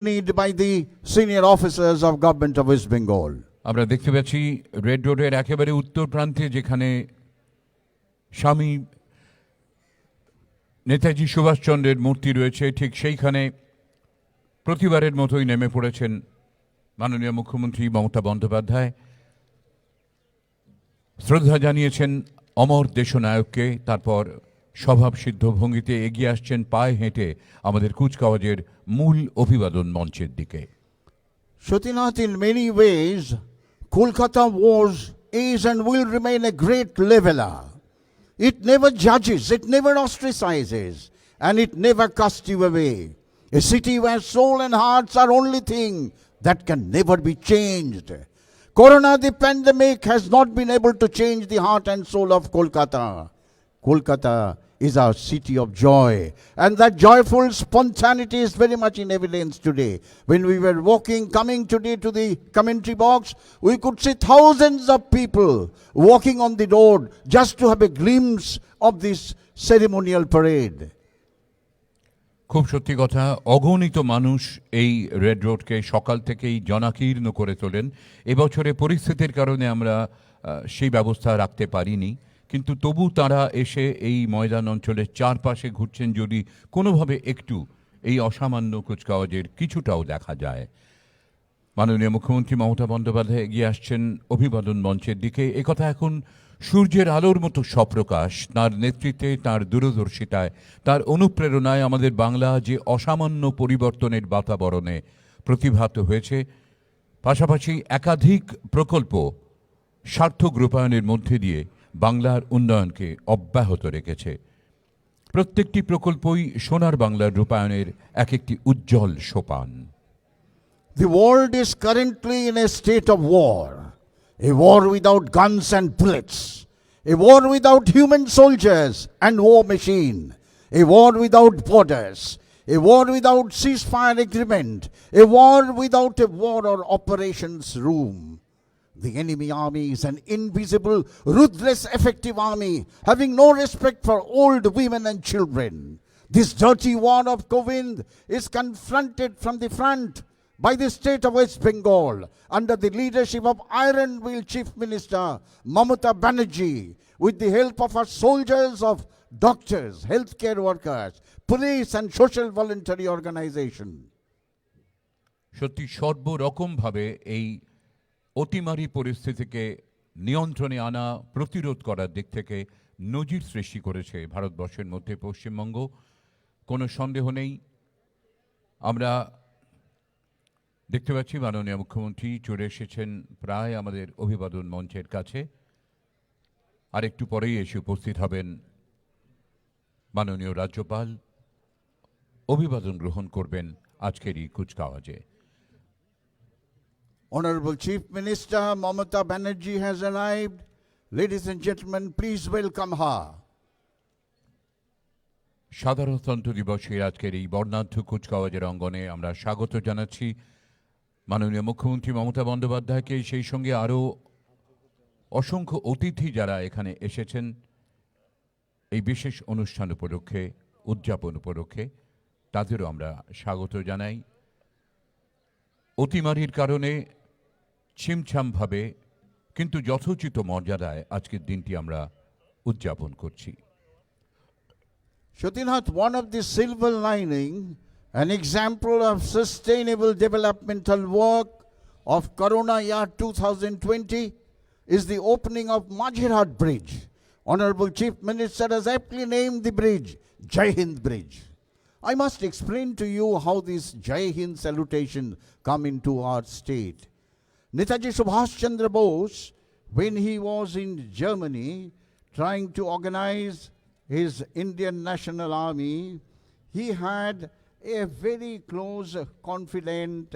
accompanied by the senior officers of Government of West Bengal. আমরা দেখতে পাচ্ছি red রোডের একেবারে উত্তর প্রান্তে যেখানে স্বামী নেতাজি সুভাষচন্দ্রের মূর্তি রয়েছে, ঠিক সেইখানে প্রতিবারের মতোই নেমে পড়েছেন মাননীয় মুখ্যমন্ত্রী মমতা বন্দ্যোপাধ্যায়। শ্রদ্ধা জানিয়েছেন অমর দেশনায়ককে, তারপর স্বভাবসিদ্ধ ভঙ্গিতে এগিয়ে আসছেন পায়ে হেঁটে আমাদের কুচকাওয়াজের মূল অভিবাদন মঞ্চের দিকে। Sotinath, in many ways, Kolkata was, is and will remain a great leveler. It never judges, it never ostracizes, and it never casts you away. A city where soul and hearts are only thing that can never be changed. Corona, the pandemic, has not been able to change the heart and soul of Kolkata. Kolkata is our city of joy, and that joyful spontaneity is very much in evidence today. When we were walking, coming today to the commentary box, we could see thousands of people walking on the road just to have a glimpse of this ceremonial parade. খুব সত্যি কথা, অগণিত মানুষ এই red রোডকে সকাল থেকেই জনাকীর্ণ করে তোলেন। এবছরে পরিস্থিতির কারণে আমরা সেই ব্যবস্থা রাখতে পারিনি, কিন্তু তবু তারা এসে এই ময়দান অঞ্চলের চারপাশে ঘুরছেন, যদি কোনোভাবে একটু এই অসামান্য কুচকাওয়াজের কিছুটাও দেখা যায়। মাননীয় মুখ্যমন্ত্রী মমতা বন্দ্যোপাধ্যায় এগিয়ে আসছেন অভিবাদন মঞ্চের দিকে। একথা এখন সূর্যের আলোর মতো স্বপ্রকাশ। তার নেতৃত্বে, তার দূরদর্শিতায়, তার অনুপ্রেরণায় আমাদের বাংলা যে অসামান্য পরিবর্তনের বাতাবরণে প্রতিভাত হয়েছে, পাশাপাশি একাধিক প্রকল্প সার্থক রূপায়ণের মধ্যে দিয়ে বাংলার উন্নয়নকে অব্যাহত রেখেছে। প্রত্যেকটি প্রকল্পই সোনার বাংলার রূপায়ণের এক একটি উজ্জ্বল সোপান। The world is currently in a state of war. A war without guns and bullets. A war without human soldiers and war machine. A war without borders. A war without ceasefire agreement. A war without a war or operations room. The enemy army is an invisible, ruthless, effective army, having no respect for old women and children. This dirty war of COVID is confronted from the front by the state of West Bengal under the leadership of Iron Will Chief Minister Mamata Banerjee, with the help of our soldiers, of doctors, healthcare workers, police and social voluntary organization. সত্যি সর্বরকমভাবে এই অতিমারী পরিস্থিতিকে নিয়ন্ত্রণে আনা, প্রতিরোধ করার দিক থেকে নজির সৃষ্টি করেছে ভারতবর্ষের মধ্যে পশ্চিমবঙ্গ। কোনো সন্দেহ নেই। আমরা দেখতে পাচ্ছি মাননীয় মুখ্যমন্ত্রী চলে এসেছেন প্রায় আমাদের অভিবাদন মঞ্চের কাছে। আর একটু পরেই এসে উপস্থিত হবেন মাননীয় রাজ্যপাল, অভিবাদন গ্রহণ করবেন আজকের এই কুচকাওয়াজে। Honorable Chief Minister Mamata Banerjee has arrived. Ladies and gentlemen, please welcome her. সাধারণতন্ত্র দিবসের আজকের এই বর্ণাঢ্য কুচকাওয়াজের অঙ্গনে আমরা স্বাগত জানাচ্ছি মাননীয় মুখ্যমন্ত্রী মমতা বন্দ্যোপাধ্যায়কে, সেই সঙ্গে আরও অসংখ্য অতিথি যারা এখানে এসেছেন এই বিশেষ অনুষ্ঠান উপলক্ষে, উদযাপন উপলক্ষে, তাদেরও আমরা স্বাগত জানাই। অতিমারির কারণে ছিমছামভাবে কিন্তু যথোচিত মর্যাদায় আজকের দিনটি আমরা উদযাপন করছি। Sotinath, one of the silver lining, an example of sustainable developmental work of Corona year 2020 is the opening of Majirhat Bridge. Honorable Chief Minister has aptly named the bridge Jai Hind Bridge. I must explain to you how this Jai Hind salutation come into our state. Netaji Subhash Chandra Bose, when he was in Germany trying to organize his Indian National Army, he had a very close confidant,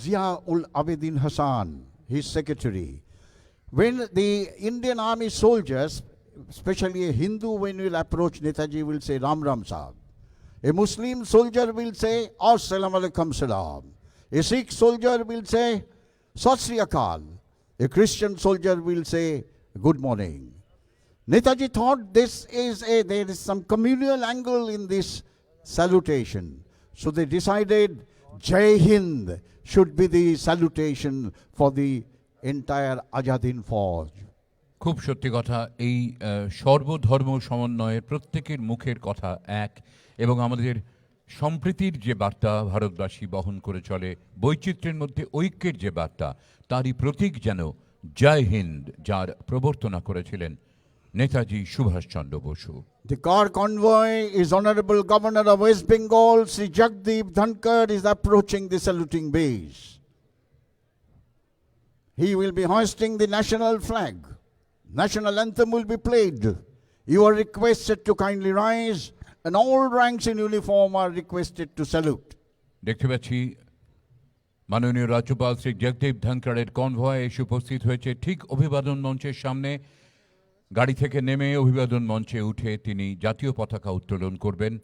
Zia-ul Abedin Hassan, his secretary. When the Indian Army soldiers, especially a Hindu, when will approach Netaji, will say Ram Ram Sahab. A Muslim soldier will say Assalamu alaikum salam. A Sikh soldier will say Sat Sri Akal. A Christian soldier will say good morning. Netaji thought there is some communal angle in this salutation. So they decided Jai Hind should be the salutation for the entire Azad Hind Fauj. খুব সত্যি কথা, এই সর্বধর্ম সমন্বয়ের প্রত্যেকের মুখের কথা এক, এবং আমাদের সম্প্রীতির যে বার্তা ভারতবাসী বহন করে চলে, বৈচিত্র্যের মধ্যে ঐক্যের যে বার্তা, তারই প্রতীক যেন জয় হিন্দ, যার প্রবর্তনা করেছিলেন Netaji Subhash Chandra Basu. The car convoy is Honorable Governor of West Bengal, Sri Jagdeep Dhankar, is approaching the saluting base. He will be hoisting the national flag. National anthem will be played. You are requested to kindly rise, and all ranks in uniform are requested to salute. দেখতে পাচ্ছি মাননীয় রাজ্যপাল Shri Jagdeep ধনখড়ের convoy এসে উপস্থিত হয়েছে ঠিক অভিবাদন মঞ্চের সামনে। গাড়ি থেকে নেমে অভিবাদন মঞ্চে উঠে তিনি জাতীয় পতাকা উত্তোলন করবেন।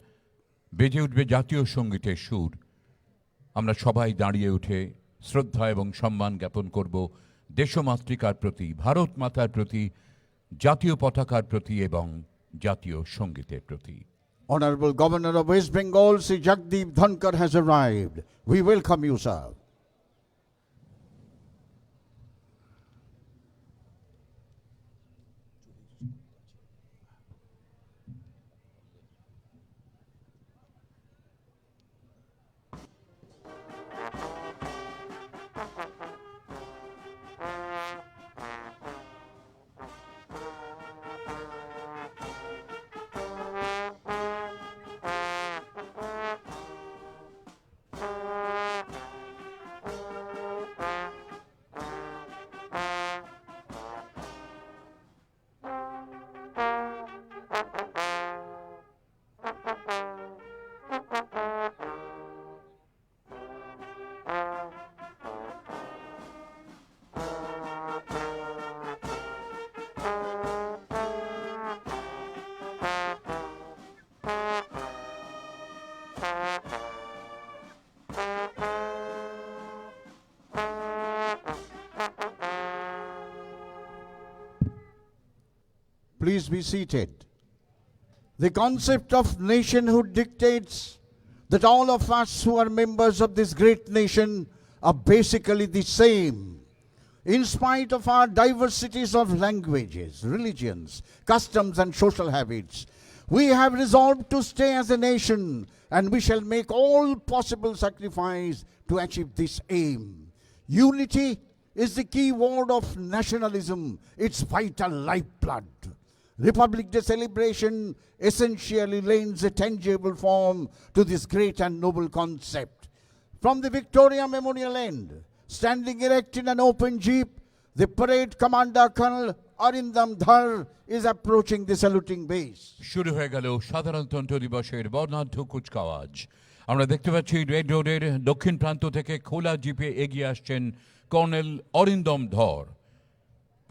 বেজে উঠবে জাতীয় সঙ্গীতের সুর। আমরা সবাই দাঁড়িয়ে উঠে শ্রদ্ধা এবং সম্মান জ্ঞাপন করব দেশমাতৃকার প্রতি, ভারত মাতার প্রতি, জাতীয় পতাকার প্রতি এবং জাতীয় সঙ্গীতের প্রতি। Honorable Governor of West Bengal, Sri Jagdeep Dhankar has arrived. We welcome you, sir. Please be seated. The concept of nationhood dictates that all of us who are members of this great nation are basically the same. In spite of our diversities of languages, religions, customs, and social habits, we have resolved to stay as a nation, and we shall make all possible sacrifice to achieve this aim. Unity is the key word of nationalism, its vital lifeblood. Republic Day celebration essentially lends a tangible form to this great and noble concept. From the Victoria Memorial end, standing erect in an open jeep, the parade commander Colonel Arindam Dhar is approaching the saluting base. শুরু হয়ে গেল সাধারণতন্ত্র দিবসের বর্ণাঢ্য কুচকাওয়াজ। আমরা দেখতে পাচ্ছি red রোডের দক্ষিণ প্রান্ত থেকে খোলা জিপে এগিয়ে আসছেন কর্নেল অরিন্দম ধর,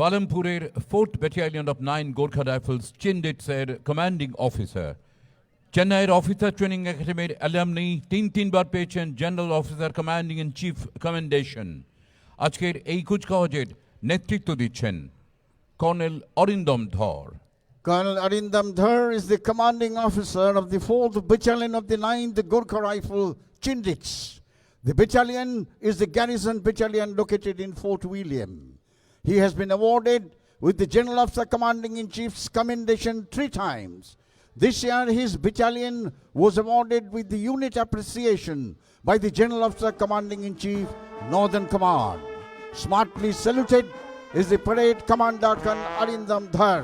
পালমপুরের 4th battalion of 9 Gorkha rifles চিন্ডিটসের কমান্ডিং অফিসার। চেন্নাইয়ের অফিসার ট্রেনিং একাডেমির অ্যালামনি তিনবার পেয়েছেন general officer commanding in chief commendation. আজকের এই কুচকাওয়াজের নেতৃত্ব দিচ্ছেন কর্নেল অরিন্দম ধর। Colonel Arindam Dhar is the commanding officer of the 4th Battalion of the 9th Gorkha Rifle Chindits. The battalion is the garrison battalion located in Fort William. He has been awarded with the General Officer Commanding in Chief's Commendation 3 times. This year his battalion was awarded with the Unit Appreciation by the General Officer Commanding in Chief, Northern Command. Smartly saluted is the parade commander Colonel Arindam Dhar.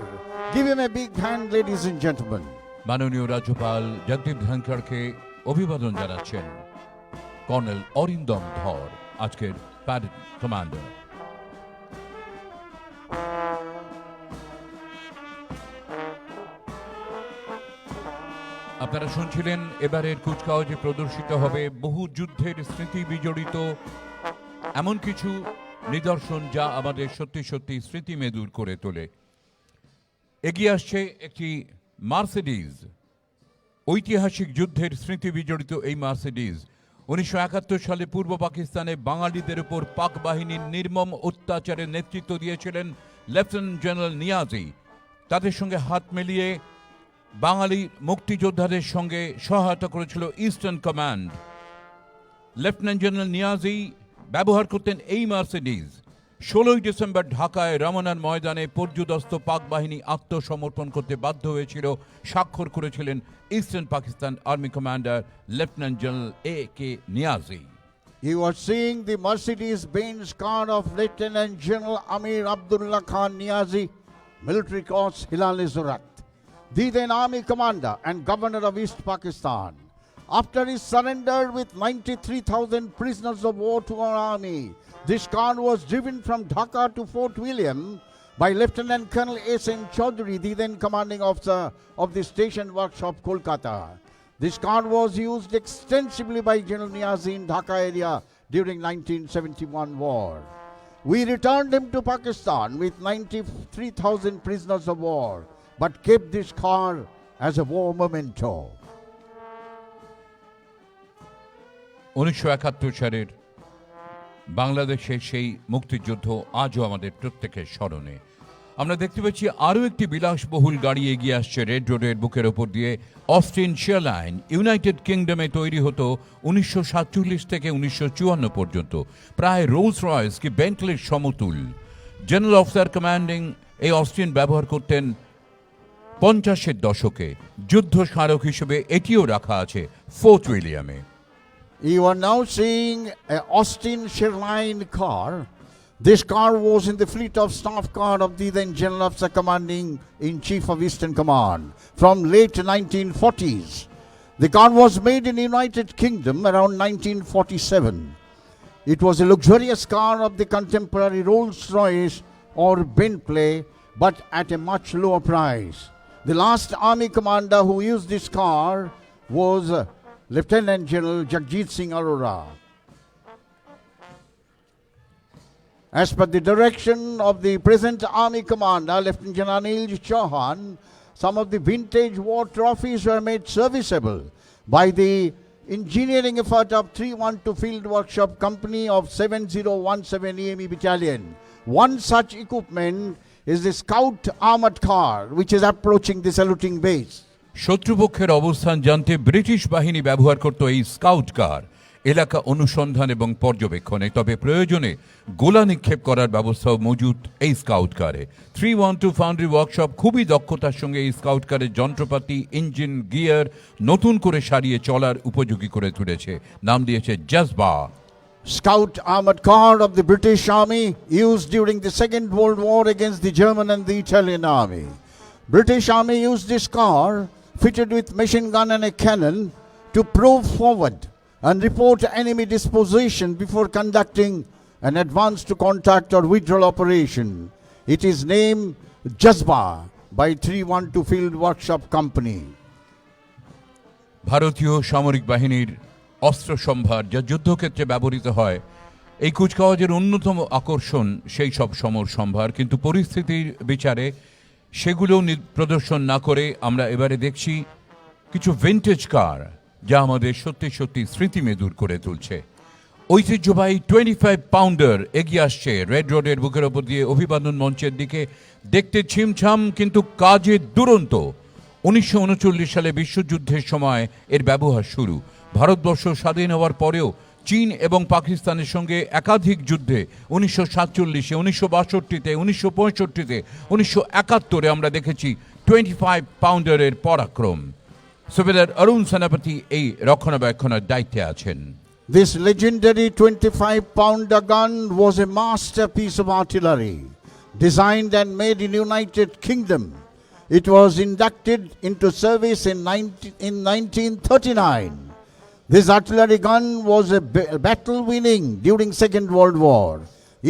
Give him a big hand, ladies and gentlemen. মাননীয় রাজ্যপাল জগদীপ ধনখড়কে অভিবাদন জানাচ্ছেন colonel Arindam ধর, আজকের parade commander. আপনারা শুনছিলেন এবারের কুচকাওয়াজে প্রদর্শিত হবে বহু যুদ্ধের স্মৃতি বিজড়িত এমন কিছু নিদর্শন যা আমাদের সত্যি সত্যি স্মৃতিমেদুর করে তোলে। এগিয়ে আসছে একটি মার্সিডিজ, ঐতিহাসিক যুদ্ধের স্মৃতি বিজড়িত এই মার্সিডিজ 1971 সালে পূর্ব পাকিস্তানে বাঙালিদের উপর পাক বাহিনীর নির্মম অত্যাচারের নেতৃত্ব দিয়েছিলেন লেফটেন্যান্ট জেনারেল নিয়াজি। তাদের সঙ্গে হাত মিলিয়ে বাঙালি মুক্তিযোদ্ধাদের সঙ্গে সহায়তা করেছিল eastern command. Lieutenant general Niazi ব্যবহার করতেন এই মার্সিডিজ। 16ই ডিসেম্বর ঢাকায় রমনার ময়দানে পর্যুদস্ত পাক বাহিনী আত্মসমর্পণ করতে বাধ্য হয়েছিল, স্বাক্ষর করেছিলেন eastern Pakistan army commander lieutenant general A.K. Niazi. You are seeing the Mercedes-Benz car of Lieutenant General Amir Abdullah Khan Niazi, Military Cross, Hilal-e-Zurat, the then Army Commander and Governor of East Pakistan. After he surrendered with 93,000 prisoners of war to our army, this car was driven from Dhaka to Fort William by Lieutenant Colonel S.N. Chaudhary, the then commanding officer of the station workshop, Kolkata. This car was used extensively by General Niazi in Dhaka area during 1971 war. We returned him to Pakistan with 93,000 prisoners of war, but kept this car as a war memento. 1971 সালের বাংলাদেশের সেই মুক্তিযুদ্ধ আজও আমাদের প্রত্যেকের স্মরণে। আমরা দেখতে পাচ্ছি আরও একটি বিলাসবহুল গাড়ি এগিয়ে আসছে রেড রোডের বুকের ওপর দিয়ে। অস্টিন শেয়ারলাইন ইউনাইটেড কিংডমে তৈরি হতো 1947 থেকে 1954 পর্যন্ত, প্রায় রোলস রয়েস কি বেন্টলির সমতুল। জেনারেল অফিসার কমান্ডিং এই অস্টিন ব্যবহার করতেন 50-এর দশকে। যুদ্ধ স্মারক হিসেবে এটিও রাখা আছে fort উইলিয়ামে। You are now seeing an Austin Sherline car. This car was in the fleet of staff car of the then General Officer Commanding in Chief of Eastern Command from late 1940s. The car was made in United Kingdom around 1947. It was a luxurious car of the contemporary Rolls-Royce or Bentley, but at a much lower price. The last army commander who used this car was Lieutenant General Jagjit Singh Arora. As per the direction of the present Army Commander, Lieutenant General Anil Chauhan, some of the vintage war trophies were made serviceable by the engineering effort of 312 Field Workshop Company of 7017 EME Battalion. One such equipment is the Scout Armored Car, which is approaching the saluting base. শত্রুপক্ষের অবস্থান জানতে British বাহিনী ব্যবহার করত এই scout কার এলাকা অনুসন্ধান এবং পর্যবেক্ষণে, তবে প্রয়োজনে গোলা নিক্ষেপ করার ব্যবস্থাও মজুদ এই স্কাউট কারে। 312 ফাউন্ড্রি ওয়ার্কশপ খুবই দক্ষতার সঙ্গে এই স্কাউট কারের যন্ত্রপাতি, ইঞ্জিন, গিয়ার নতুন করে সারিয়ে চলার উপযোগী করে তুলেছে, নাম দিয়েছে জজবা। Scout armored car of the British Army used during the Second World War against the German and the Italian Army. British Army used this car fitted with machine gun and a cannon to probe forward and report enemy disposition before conducting an advance to contact or withdrawal operation. It is named Jazba by 312 Field Workshop Company. ভারতীয় সামরিক বাহিনীর অস্ত্র সম্ভার যা যুদ্ধক্ষেত্রে ব্যবহৃত হয়, এই কুচকাওয়াজের অন্যতম আকর্ষণ সেই সব সমর সম্ভার, কিন্তু পরিস্থিতির বিচারে সেগুলো প্রদর্শন না করে আমরা এবারে দেখছি কিছু ভিন্টেজ কার যা আমাদের সত্যি সত্যি স্মৃতি মেদুর করে তুলছে। ঐতিহ্যবাহী 25 পাউন্ডার এগিয়ে আসছে রেড রোডের বুকের ওপর দিয়ে অভিবাদন মঞ্চের দিকে। দেখতে ছিমছাম কিন্তু কাজে দুরন্ত। 1939 সালে বিশ্বযুদ্ধের সময় এর ব্যবহার শুরু। ভারতবর্ষ স্বাধীন হওয়ার পরেও চীন এবং পাকিস্তানের সঙ্গে একাধিক যুদ্ধে 1947-এ, 1962-তে, 1965-তে, 1971-এ আমরা দেখেছি 25 পাউন্ডারের পরাক্রম। সুবেদার অরুণ সেনাপতি এই রক্ষণাবেক্ষণের দায়িত্বে আছেন। This legendary 25-pounder gun was a masterpiece of artillery, designed and made in United Kingdom. It was inducted into service in 1939. This artillery gun was a battle winning during Second World War.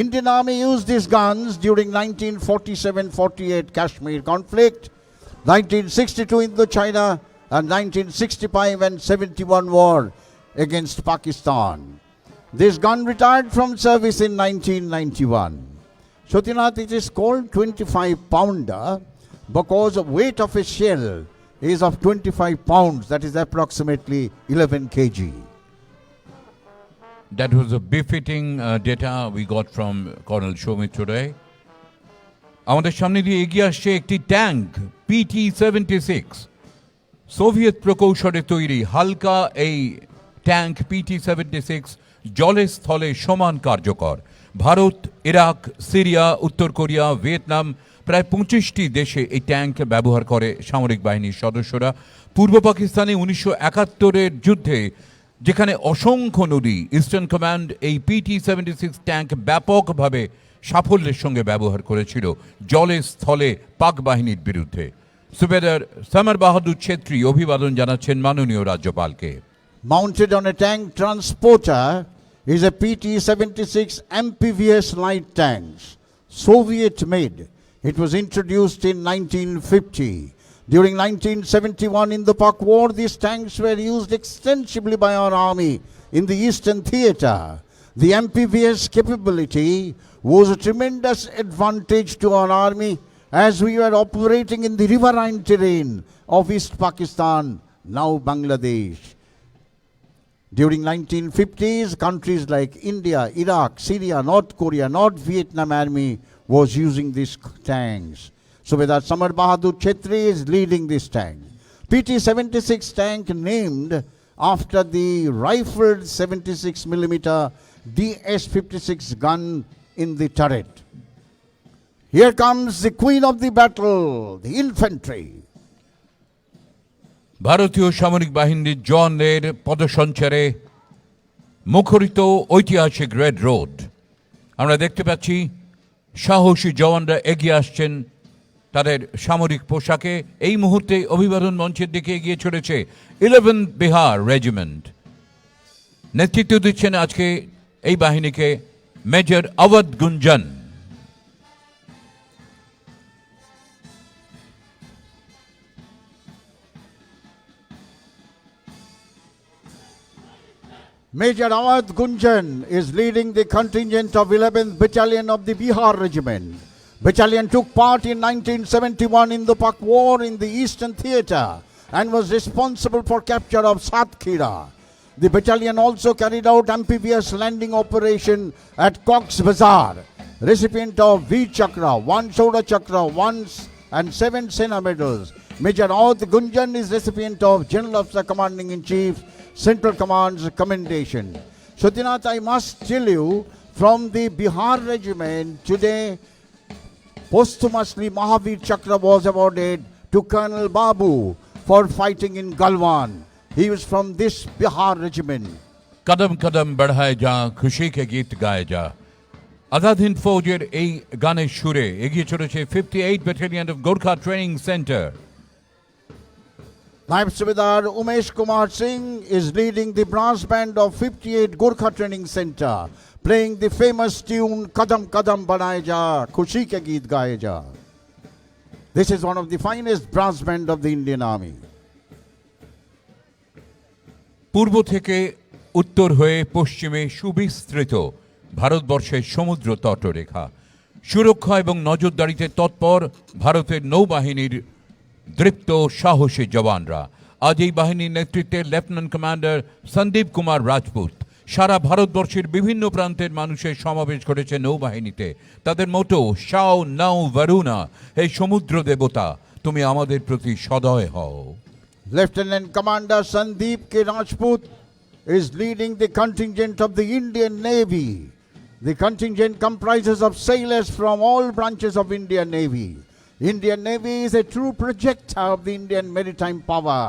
Indian Army used these guns during 1947-48 Kashmir conflict, 1962 Indochina, and 1965 and 71 war against Pakistan. This gun retired from service in 1991. Satyanath, it is called 25-pounder because the weight of a shell is of 25 pounds, that is approximately 11 kg. That was a befitting data we got from Colonel Shomit today. আমাদের সামনে দিয়ে এগিয়ে আসছে একটি tank PT-76, Soviet প্রকৌশলে তৈরি হালকা এই tank PT-76 জলে স্থলে সমান কার্যকর। ভারত, ইরাক, সিরিয়া, উত্তর কোরিয়া, ভিয়েতনাম প্রায় 25টি দেশে এই ট্যাঙ্ক ব্যবহার করে সামরিক বাহিনীর সদস্যরা। পূর্ব পাকিস্তানে 1971-এর যুদ্ধে যেখানে অসংখ্য নদী, ইস্টার্ন কমান্ড এই PT-76 ট্যাঙ্ক ব্যাপকভাবে সাফল্যের সঙ্গে ব্যবহার করেছিল জলে স্থলে পাক বাহিনীর বিরুদ্ধে। সুবেদার সমর বাহাদুর ছেত্রী অভিবাদন জানাচ্ছেন মাননীয় রাজ্যপালকে। Mounted on a tank transporter is a PT-76 MPVS light tanks, Soviet made. It was introduced in 1950. During 1971 in the Pak War, these tanks were used extensively by our army in the Eastern Theatre. The MPVS capability was a tremendous advantage to our army as we were operating in the riverine terrain of East Pakistan, now Bangladesh. During 1950s, countries like India, Iraq, Syria, North Korea, North Vietnam army was using these tanks. Subedar Samar Bahadur Chetri is leading this tank. PT-76 tank named after the rifled 76mm DS-56 gun in the turret. Here comes the queen of the battle, the infantry. ভারতীয় সামরিক বাহিনীর জওয়ানদের পদসঞ্চারে মুখরিত ঐতিহাসিক red road. আমরা দেখতে পাচ্ছি সাহসী জওয়ানরা এগিয়ে আসছেন তাদের সামরিক পোশাকে। এই মুহূর্তে অভিবাদন মঞ্চের দিকে এগিয়ে চলেছে 11th বিহার রেজিমেন্ট। নেতৃত্ব দিচ্ছেন আজকে এই বাহিনীকে মেজর অবধ গুঞ্জন। Major Awadh Gunjan is leading the contingent of 11th Battalion of the Bihar Regiment. Battalion took part in 1971 in the Pak War in the Eastern Theatre and was responsible for capture of Satkhira. The battalion also carried out amphibious landing operation at Cox's Bazar. Recipient of V Chakra, 1 Shoda Chakra, 1 and 7 Sena medals. Major Awadh Gunjan is recipient of General Officer Commanding in Chief, Central Command's commendation. Sotinath, I must tell you, from the Bihar Regiment today, posthumously Mahavir Chakra was awarded to Colonel Babu for fighting in Galwan. He was from this Bihar Regiment. কদম কদম বঢ়ায় যা খুশি কে গীত গায়ে যা। আজাদ হিন্দ ফৌজের এই গানের সুরে এগিয়ে চলেছে 58 battalion of Gorkha training centre. Naib Subedar Umesh Kumar Singh is leading the brass band of 58 Gorkha Training Center, playing the famous tune Kadam Kadam Banaye Ja, Khushi Ke Geet Gaye Ja. This is one of the finest brass band of the Indian Army. পূর্ব থেকে উত্তর হয়ে পশ্চিমে সুবিস্তৃত ভারতবর্ষের সমুদ্র তটরেখা। সুরক্ষা এবং নজরদারিতে তৎপর ভারতের নৌবাহিনীর দৃপ্ত সাহসী জওয়ানরা। আজ এই বাহিনীর নেতৃত্বে লেফটেন্যান্ট কমান্ডার সন্দীপ কুমার রাজপুত। সারা ভারতবর্ষের বিভিন্ন প্রান্তের মানুষের সমাবেশ ঘটেছে নৌবাহিনীতে। তাদের মোটো শাও নাও বরুণা, হে সমুদ্র দেবতা তুমি আমাদের প্রতি সদয় হও। Lieutenant Commander Sandeep K. Rajput is leading the contingent of the Indian Navy. The contingent comprises of sailors from all branches of Indian Navy. Indian Navy is a true projectile of the Indian maritime power,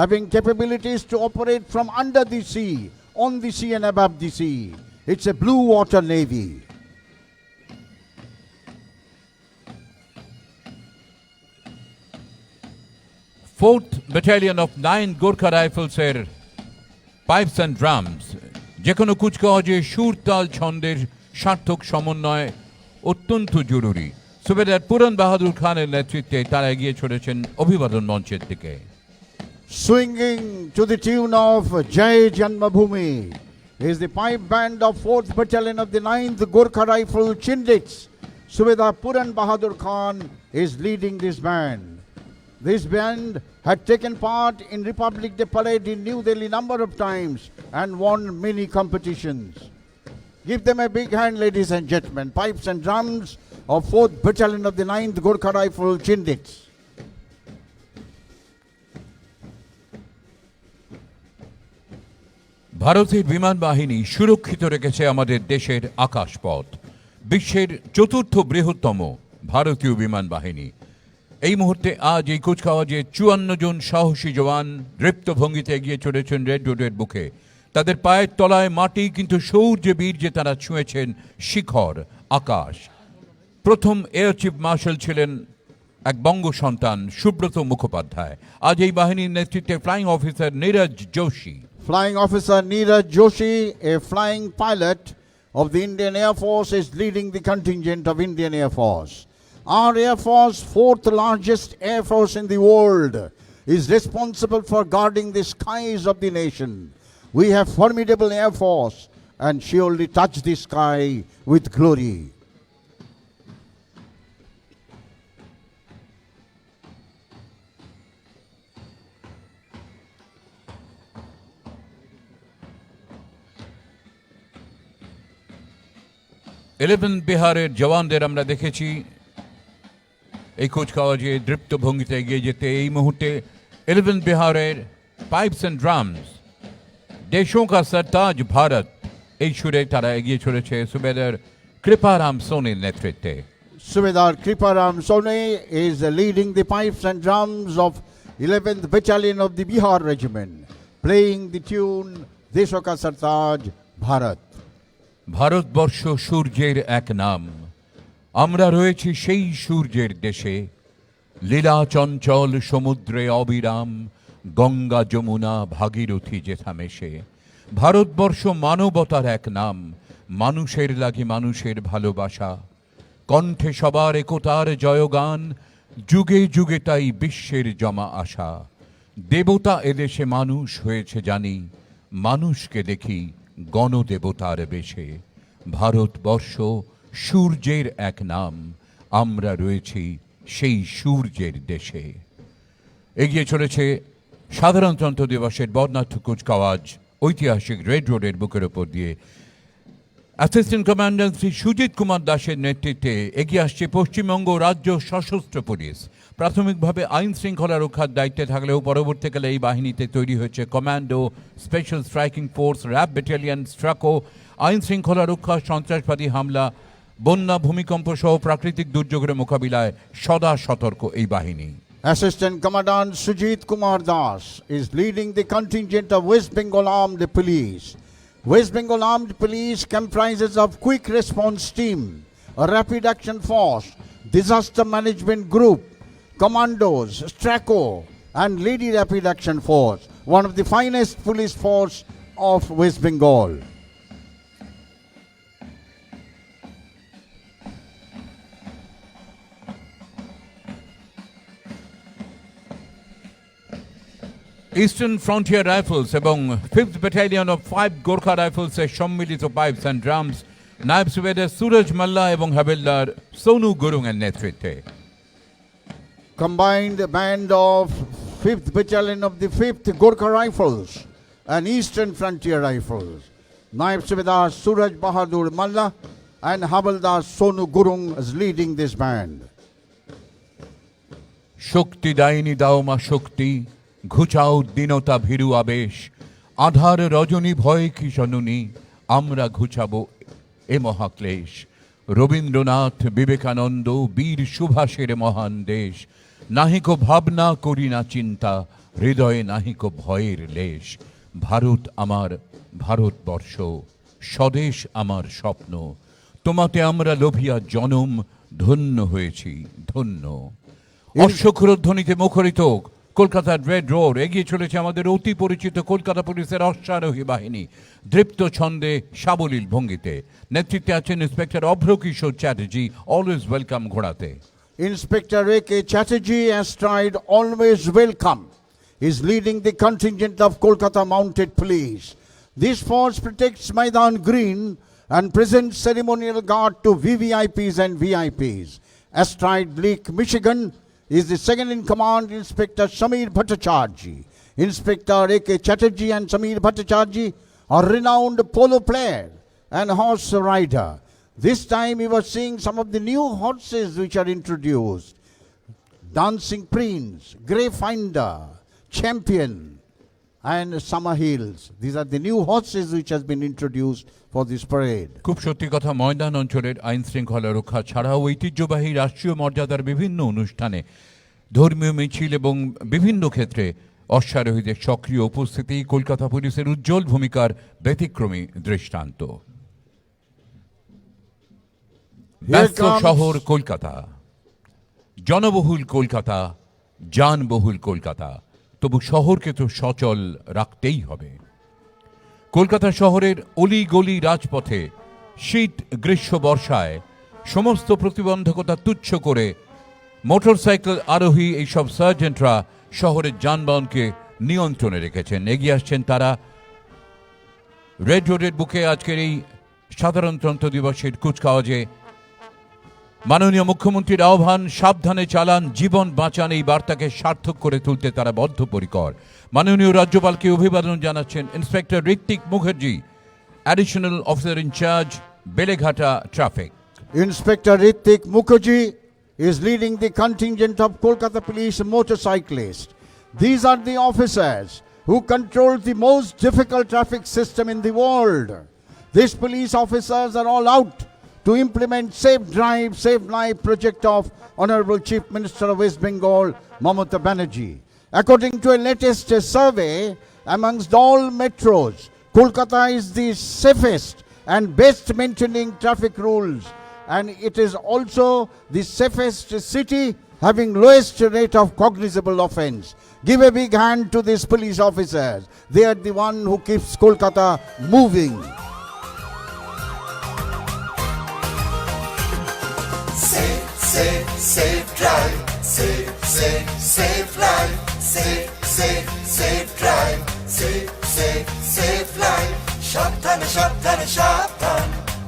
having capabilities to operate from under the sea, on the sea and above the sea. It's a blue water navy. Fourth Battalion of 9 Gorkha Rifles এর pipes and drums. যে কোনো কুচকাওয়াজে সুর তাল ছন্দের সার্থক সমন্বয় অত্যন্ত জরুরি। সুবেদার পুরন বাহাদুর খানের নেতৃত্বে তারা এগিয়ে চলেছেন অভিবাদন মঞ্চের দিকে। Swinging to the tune of Jai Janmabhoomi is the pipe band of 4th Battalion of the 9th Gorkha Rifle Chindits. Subedar Puran Bahadur Khan is leading this band. This band had taken part in Republic Day Parade in New Delhi number of times and won many competitions. Give them a big hand, ladies and gentlemen. Pipes and drums of 4th Battalion of the 9th Gorkha Rifle Chindits. ভারতের বিমান বাহিনী সুরক্ষিত রেখেছে আমাদের দেশের আকাশপথ। বিশ্বের চতুর্থ বৃহত্তম ভারতীয় বিমান বাহিনী। এই মুহূর্তে আজ এই কুচকাওয়াজে 54 জন সাহসী জওয়ান দৃপ্ত ভঙ্গিতে এগিয়ে চলেছেন রেড রোডের বুকে। তাদের পায়ের তলায় মাটি, কিন্তু শৌর্যে বীর্যে তারা ছুঁয়েছেন শিখর, আকাশ। প্রথম এয়ার চিফ মার্শাল ছিলেন এক বঙ্গ সন্তান সুব্রত মুখোপাধ্যায়। আজ এই বাহিনীর নেতৃত্বে flying officer Neeraj Joshi. Flying Officer Neeraj Joshi, a flying pilot of the Indian Air Force, is leading the contingent of Indian Air Force. Our Air Force, fourth largest Air Force in the world, is responsible for guarding the skies of the nation. We have formidable Air Force and surely touch the sky with glory. Eleven বিহারের জওয়ানদের আমরা দেখেছি এই কুচকাওয়াজে দৃপ্ত ভঙ্গিতে এগিয়ে যেতে। এই মুহূর্তে ইলেভেন বিহারের পাইপস অ্যান্ড ড্রামস, দেশোं का सरताज भारत, এই সুরে তারা এগিয়ে চলেছে সুবেদার কৃপারাম সোনির নেতৃত্বে। Subedar Kriparam Sone is leading the pipes and drums of 11th Battalion of the Bihar Regiment, playing the tune Desho Ka Sartaj Bharat. Bharatvarsha সূর্যের এক নাম, আমরা রয়েছি সেই সূর্যের দেশে। লীলা চঞ্চল সমুদ্রে অবিরাম, গঙ্গা যমুনা ভাগীরথী যেথা মেশে। ভারতবর্ষ মানবতার এক নাম, মানুষের লাগি মানুষের ভালোবাসা। কণ্ঠে সবার একতার জয়গান, যুগে যুগে তাই বিশ্বের জমা আশা। দেবতা এদেশে মানুষ হয়েছে জানি, মানুষকে দেখি গণদেবতার বেশে। ভারতবর্ষ সূর্যের এক নাম, আমরা রয়েছি সেই সূর্যের দেশে। এগিয়ে চলেছে সাধারণতন্ত্র দিবসের বর্ণাঢ্য কুচকাওয়াজ ঐতিহাসিক রেড রোডের বুকের ওপর দিয়ে। অ্যাসিস্ট্যান্ট কমান্ডার শ্রী সুজিত কুমার দাসের নেতৃত্বে এগিয়ে আসছে পশ্চিমবঙ্গ রাজ্য সশস্ত্র পুলিশ। প্রাথমিকভাবে আইন শৃঙ্খলা রক্ষার দায়িত্বে থাকলেও পরবর্তীকালে এই বাহিনীতে তৈরি হয়েছে commando, special striking force, RAB battalion, স্ট্রাকো। আইন শৃঙ্খলা রক্ষা, সন্ত্রাসবাদী হামলা, বন্যা, ভূমিকম্প সহ প্রাকৃতিক দুর্যোগের মোকাবিলায় সদা সতর্ক এই বাহিনী। Assistant Commandant Sujit Kumar Das is leading the contingent of West Bengal Armed Police. West Bengal Armed Police comprises of Quick Response Team, a Rapid Action Force, Disaster Management Group, Commandos, Straco, and Lady Rapid Action Force, one of the finest police force of West Bengal. Eastern frontier rifles এবং 5th battalion of 5 Gorkha রাইফেলসের সম্মিলিত pipes and drums নায়ব সুবেদার সুরজ মাল্লা এবং হাবিলদার সোনু গুরুং এর নেতৃত্বে। Combined band of 5th Battalion of the 5th Gorkha Rifles and Eastern Frontier Rifles, Naib Subedar Suraj Bahadur Malla and Havildar Sonu Gurung is leading this band. শক্তি দায়নি দাও মা শক্তি, ঘুচাও দীনতা ভীরু আবেশ। আধার রজনী ভয় কি জননী, আমরা ঘুচাবো এ মহাক্লেশ। রবীন্দ্রনাথ, বিবেকানন্দ, বীর সুভাষের মহান দেশ। নাহিক ভাবনা করি না চিন্তা, হৃদয়ে নাহিক ভয়ের লেশ। ভারত আমার ভারতবর্ষ, স্বদেশ আমার স্বপ্ন। তোমাতে আমরা লোভিয়া জনম, ধন্য হয়েছি ধন্য। অশ্বক্ষরধ্বনিতে মুখরিত কলকাতার রেড রোড এগিয়ে চলেছে আমাদের অতি পরিচিত কলকাতা পুলিশের অশ্বারোহী বাহিনী, দৃপ্ত ছন্দে সাবলীল ভঙ্গিতে। নেতৃত্বে আছেন inspector Abhrakishore Chatterjee, always welcome ঘোড়াতে। Inspector A.K. Chatterjee, astride always welcome, is leading the contingent of Kolkata Mounted Police. This force protects Maidan Green and presents ceremonial guard to VVIPs and VIPs. Astride Lake, Michigan, is the second in command Inspector Samir Bhattacharjee. Inspector A.K. Chatterjee and Samir Bhattacharjee are renowned polo player and horse rider. This time we were seeing some of the new horses which are introduced. Dancing Prince, Grey Finder, Champion, and Summer Hills. These are the new horses which has been introduced for this parade. খুব সত্যি কথা, ময়দান অঞ্চলের আইন শৃঙ্খলা রক্ষা ছাড়াও ঐতিহ্যবাহী রাষ্ট্রীয় মর্যাদার বিভিন্ন অনুষ্ঠানে ধর্মীয় মিছিল এবং বিভিন্ন ক্ষেত্রে অশ্বারোহীদের সক্রিয় উপস্থিতি কলকাতা পুলিশের উজ্জ্বল ভূমিকার ব্যতিক্রমী দৃষ্টান্ত। ব্যস্ত শহর কলকাতা, জনবহুল কলকাতা, যানবহুল কলকাতা, তবু শহরকে তো সচল রাখতেই হবে। কলকাতা শহরের অলি গলি রাজপথে শীত গ্রীষ্ম বর্ষায় সমস্ত প্রতিবন্ধকতা তুচ্ছ করে মোটরসাইকেল আরোহী এইসব সার্জেন্টরা শহরের যানবাহনকে নিয়ন্ত্রণে রেখেছেন। এগিয়ে আসছেন তারা রেড রোডের বুকে আজকের এই সাধারণতন্ত্র দিবসের কুচকাওয়াজে। মাননীয় মুখ্যমন্ত্রীর আহ্বান, সাবধানে চালান, জীবন বাঁচান, এই বার্তাকে সার্থক করে তুলতে তারা বদ্ধপরিকর। মাননীয় রাজ্যপালকে অভিবাদন জানাচ্ছেন inspector Ritwik Mukherjee, additional officer in charge, Beleghata traffic. Inspector Rittik Mukherjee is leading the contingent of Kolkata Police motorcyclists. These are the officers who control the most difficult traffic system in the world. These police officers are all out to implement Safe Drive, Safe Life project of Honorable Chief Minister of West Bengal, Mamata Banerjee. According to a latest survey, amongst all metros, Kolkata is the safest and best maintaining traffic rules, and it is also the safest city having lowest rate of cognizable offence. Give a big hand to these police officers. They are the one who keeps Kolkata moving. Safe, safe, safe drive. Safe, safe, safe life. Safe, safe, safe drive. Safe, safe, safe life. সাবধানে সাবধানে সাবধান,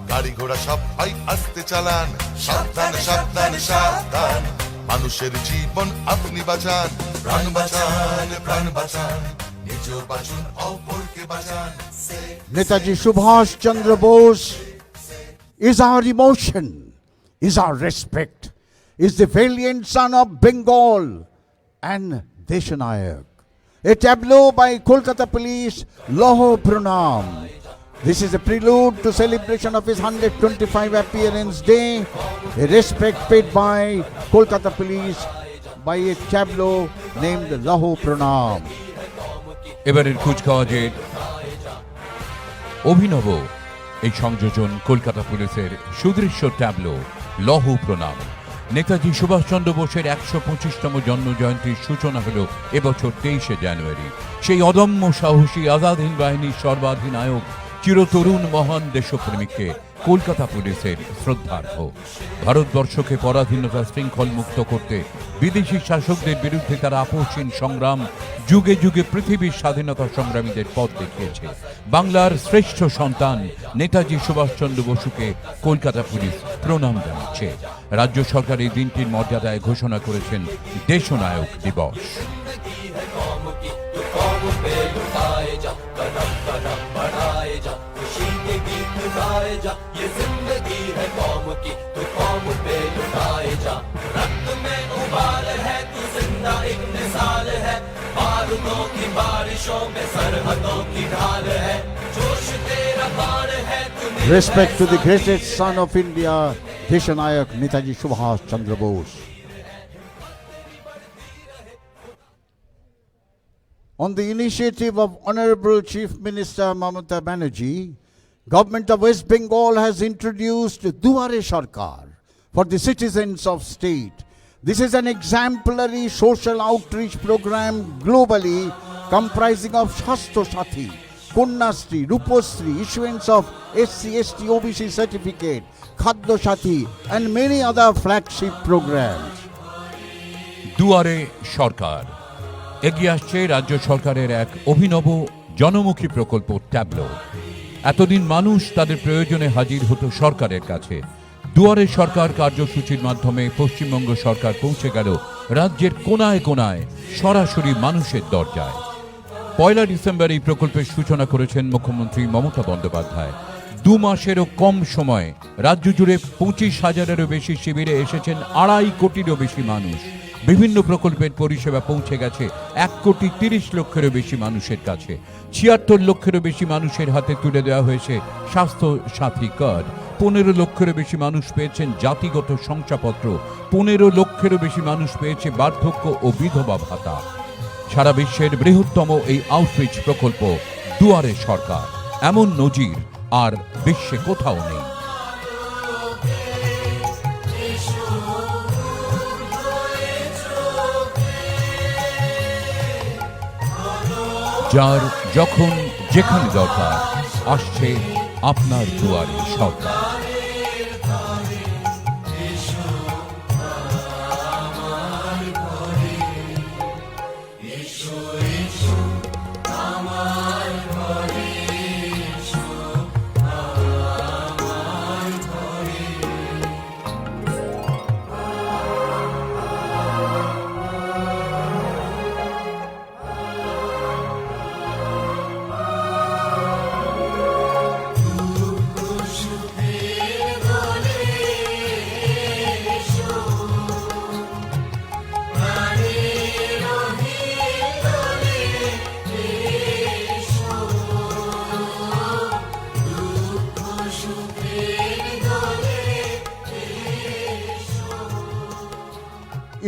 গাড়ি ঘোড়া সবাই আস্তে চালান। সাবধানে সাবধানে সাবধান, মানুষের জীবন আপনি বাঁচান। প্রাণ বাঁচান, প্রাণ বাঁচান, নিজেও বাঁচুন, অপরকে বাঁচান। Netaji Subhash Chandra Bose is our emotion, is our respect, is the valiant son of Bengal and Deshanayak. A tableau by Kolkata Police, Loho Pranam. This is a prelude to celebration of his 125 appearance day, a respect paid by Kolkata Police by a tableau named Loho Pranam. এবারের কুচকাওয়াজের অভিনব এই সংযোজন কলকাতা পুলিশের সুদৃশ্য tableau লহু প্রণাম। নেতাজি সুভাষচন্দ্র বোসের ১২৫তম জন্মজয়ন্তীর সূচনা হল এবছর ২৩শে জানুয়ারি। সেই অদম্য সাহসী আজাদ হিন্দ বাহিনীর সর্বাধিনায়ক চিরতরুণ মহান দেশপ্রেমিককে কলকাতা পুলিশের শ্রদ্ধার্ঘ্য। ভারতবর্ষকে পরাধীনতা শৃঙ্খল মুক্ত করতে বিদেশি শাসকদের বিরুদ্ধে তারা আপোষহীন সংগ্রাম যুগে যুগে পৃথিবীর স্বাধীনতা সংগ্রামীদের পথ দেখিয়েছে। বাংলার শ্রেষ্ঠ সন্তান নেতাজি সুভাষচন্দ্র বসুকে কলকাতা পুলিশ প্রণাম জানাচ্ছে। রাজ্য সরকার এই দিনটির মর্যাদায় ঘোষণা করেছেন দেশনায়ক দিবস। Respect to the greatest son of India, Deshanayak Netaji Subhash Chandra Bose. On the initiative of Honorable Chief Minister Mamata Banerjee, Government of West Bengal has introduced Duare Sarkar for the citizens of state. This is an exemplary social outreach program globally comprising of Shastro Sathi, Kunnastri, Rupostri, issuance of SC, ST, OBC certificate, Khaddo Sathi and many other flagship programs. দুয়ারে সরকার এগিয়ে আসছে রাজ্য সরকারের এক অভিনব জনমুখী প্রকল্প tableau. এতদিন মানুষ তাদের প্রয়োজনে হাজির হতো সরকারের কাছে। দুয়ারে সরকার কার্যসূচির মাধ্যমে পশ্চিমবঙ্গ সরকার পৌঁছে গেল রাজ্যের কোনায় কোনায়, সরাসরি মানুষের দরজায়। ১ ডিসেম্বর এই প্রকল্পের সূচনা করেছেন মুখ্যমন্ত্রী মমতা বন্দ্যোপাধ্যায়। ২ মাসেরও কম সময়ে রাজ্য জুড়ে ২৫,০০০-এরও বেশি শিবিরে এসেছেন ২.৫ কোটিরও বেশি মানুষ। বিভিন্ন প্রকল্পের পরিষেবা পৌঁছে গেছে 1,30,00,000-এরও বেশি মানুষের কাছে। 76 লক্ষেরও বেশি মানুষের হাতে তুলে দেওয়া হয়েছে স্বাস্থ্য সাথী কার্ড। 15 লক্ষেরও বেশি মানুষ পেয়েছেন জাতিগত শংসাপত্র। 15 লক্ষেরও বেশি মানুষ পেয়েছে বার্ধক্য ও বিধবা ভাতা। সারা বিশ্বের বৃহত্তম এই আউটরিচ প্রকল্প দুয়ারে সরকার, এমন নজির আর বিশ্বে কোথাও নেই। যার যখন যেখানে দরকার আসছে আপনার দুয়ারে সরকার।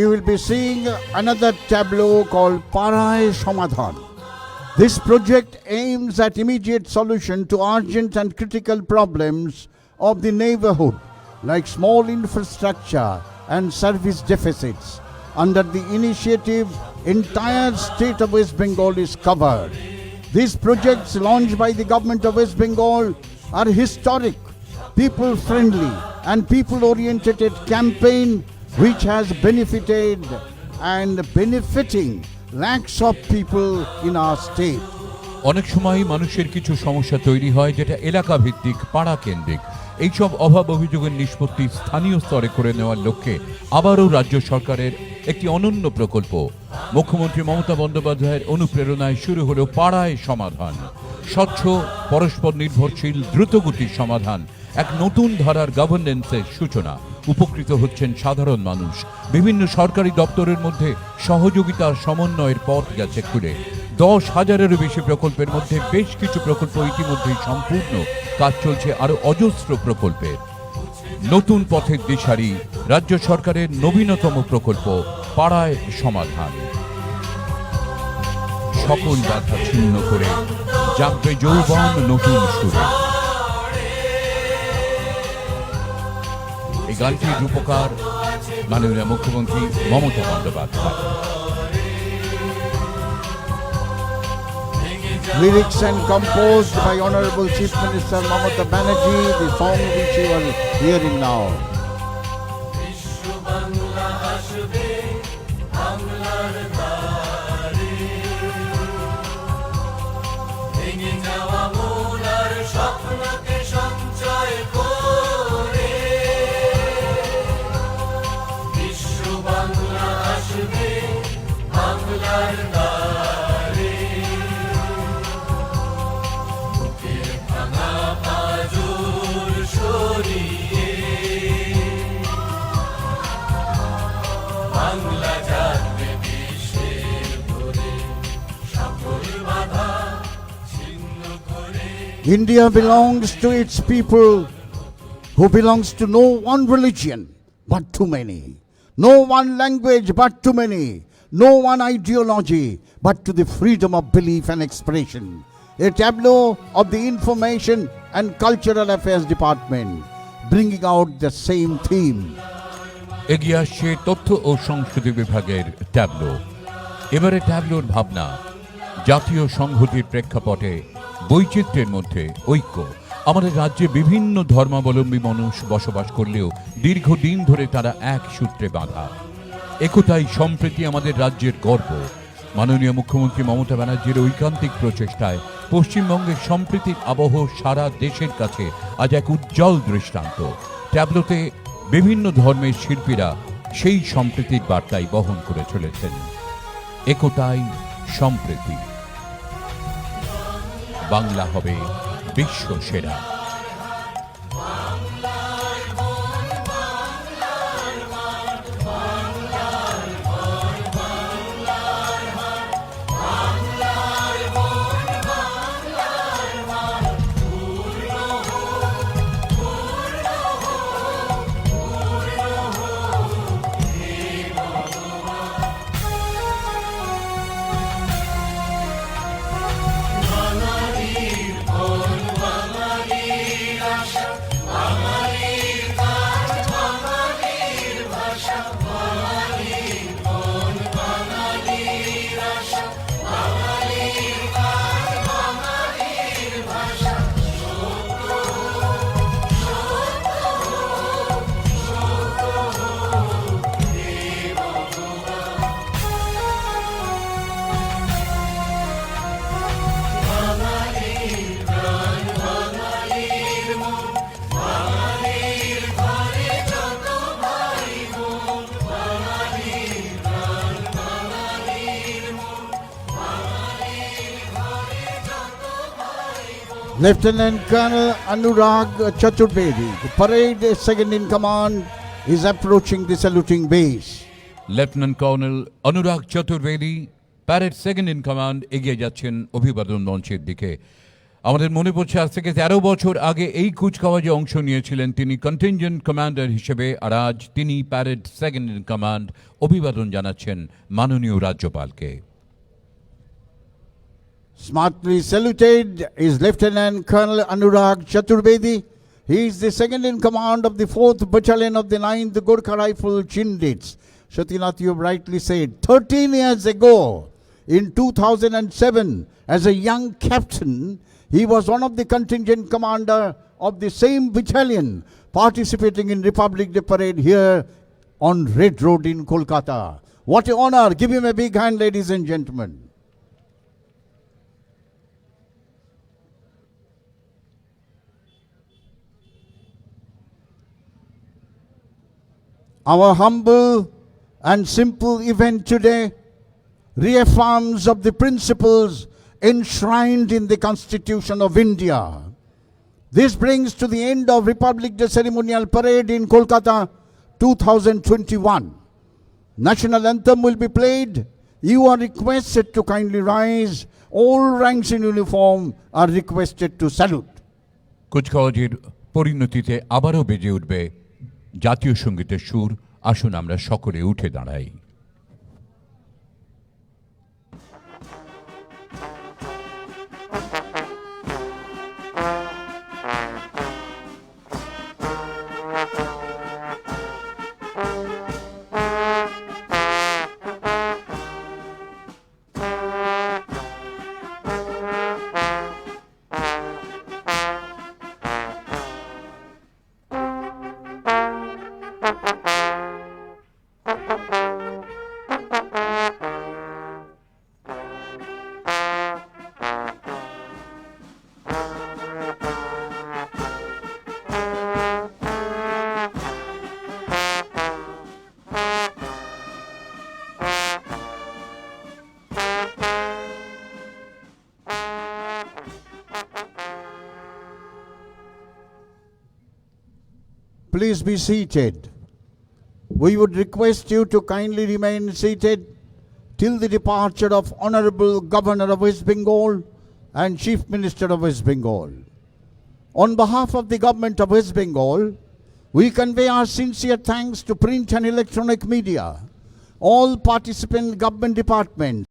You will be seeing another tableau called Paray Samadhan. This project aims at immediate solution to urgent and critical problems of the neighborhood, like small infrastructure and service deficits. Under the initiative, entire state of West Bengal is covered. These projects launched by the government of West Bengal are historic, people-friendly and people-oriented campaign which has benefited and benefiting lakhs of people in our state. অনেক সময় মানুষের কিছু সমস্যা তৈরি হয় যেটা এলাকা ভিত্তিক, পাড়া কেন্দ্রিক। এইসব অভাব অভিযোগের নিষ্পত্তি স্থানীয় স্তরে করে নেওয়ার লক্ষ্যে আবারও রাজ্য সরকারের একটি অনন্য প্রকল্প। মুখ্যমন্ত্রী মমতা বন্দ্যোপাধ্যায়ের অনুপ্রেরণায় শুরু হলো পাড়ায় সমাধান। স্বচ্ছ, পরস্পর নির্ভরশীল, দ্রুতগতির সমাধান, এক নতুন ধারার গভর্নেন্সের সূচনা। উপকৃত হচ্ছেন সাধারণ মানুষ। বিভিন্ন সরকারি দপ্তরের মধ্যে সহযোগিতার সমন্বয়ের পথ গেছে খুলে। 10,000-এরও বেশি প্রকল্পের মধ্যে বেশ কিছু প্রকল্প ইতিমধ্যেই সম্পূর্ণ, কাজ চলছে আরও অজস্র প্রকল্পের। নতুন পথের দিশারি রাজ্য সরকারের নবীনতম প্রকল্প পাড়ায় সমাধান। সকল বাধা ছিন্ন করে জাগবে যৌবন নতুন সুরে। এই গানটির রূপকার মাননীয় মুখ্যমন্ত্রী Mamata Bandyopadhyay. Lyrics and composed by Honorable Chief Minister Mamata Banerjee, the song which you are hearing now. India belongs to its people who belongs to no one religion but too many, no one language but too many, no one ideology but to the freedom of belief and expression. A tableau of the Information and Cultural Affairs Department bringing out the same theme. এগিয়ে আসছে তথ্য ও সংস্কৃতি বিভাগের tableau. এবারে ট্যাবলোর ভাবনা জাতীয় সংহতির প্রেক্ষাপটে বৈচিত্র্যের মধ্যে ঐক্য। আমাদের রাজ্যে বিভিন্ন ধর্মাবলম্বী মানুষ বসবাস করলেও দীর্ঘদিন ধরে তারা এক সূত্রে বাঁধা। একতাই সম্প্রীতি আমাদের রাজ্যের গর্ব। মাননীয় মুখ্যমন্ত্রী মমতা ব্যানার্জির ঐকান্তিক প্রচেষ্টায় পশ্চিমবঙ্গের সম্প্রীতির আবহ সারা দেশের কাছে আজ এক উজ্জ্বল দৃষ্টান্ত। ট্যাবলোতে বিভিন্ন ধর্মের শিল্পীরা সেই সম্প্রীতির বার্তাই বহন করে চলেছেন। একতাই সম্প্রীতি, বাংলা হবে বিশ্ব সেরা। Lieutenant Colonel Anurag Chaturvedi, the parade second in command, is approaching the saluting base. Lieutenant colonel Anurag Chaturvedi parade second in command এগিয়ে যাচ্ছেন অভিবাদন মঞ্চের দিকে। আমাদের মনে পড়ছে আজ থেকে 13 বছর আগে এই কুচকাওয়াজে অংশ নিয়েছিলেন তিনি কন্টিনজেন্ট কমান্ডার হিসেবে, আর আজ তিনি প্যারেড সেকেন্ড ইন কমান্ড অভিবাদন জানাচ্ছেন মাননীয় রাজ্যপালকে। Smartly saluted is Lieutenant Colonel Anurag Chaturvedi. He is the second in command of the 4th Battalion of the 9th Gorkha Rifle Chindits. Shatinat, you have rightly said, 13 years ago, in 2007, as a young captain, he was one of the contingent commander of the same battalion participating in Republic Day Parade here on Red Road in Kolkata. What an honor. Give him a big hand, ladies and gentlemen. Our humble and simple event today reaffirms of the principles enshrined in the Constitution of India. This brings to the end of Republic Day ceremonial parade in Kolkata 2021. National anthem will be played. You are requested to kindly rise. All ranks in uniform are requested to salute. কুচকাওয়াজের পরিণতিতে আবারও বেজে উঠবে জাতীয় সঙ্গীতের সুর। আসুন আমরা সকলে উঠে দাঁড়াই। Please be seated. We would request you to kindly remain seated till the departure of Honorable Governor of West Bengal and Chief Minister of West Bengal. On behalf of the Government of West Bengal, we convey our sincere thanks to print and electronic media, all participant government departments,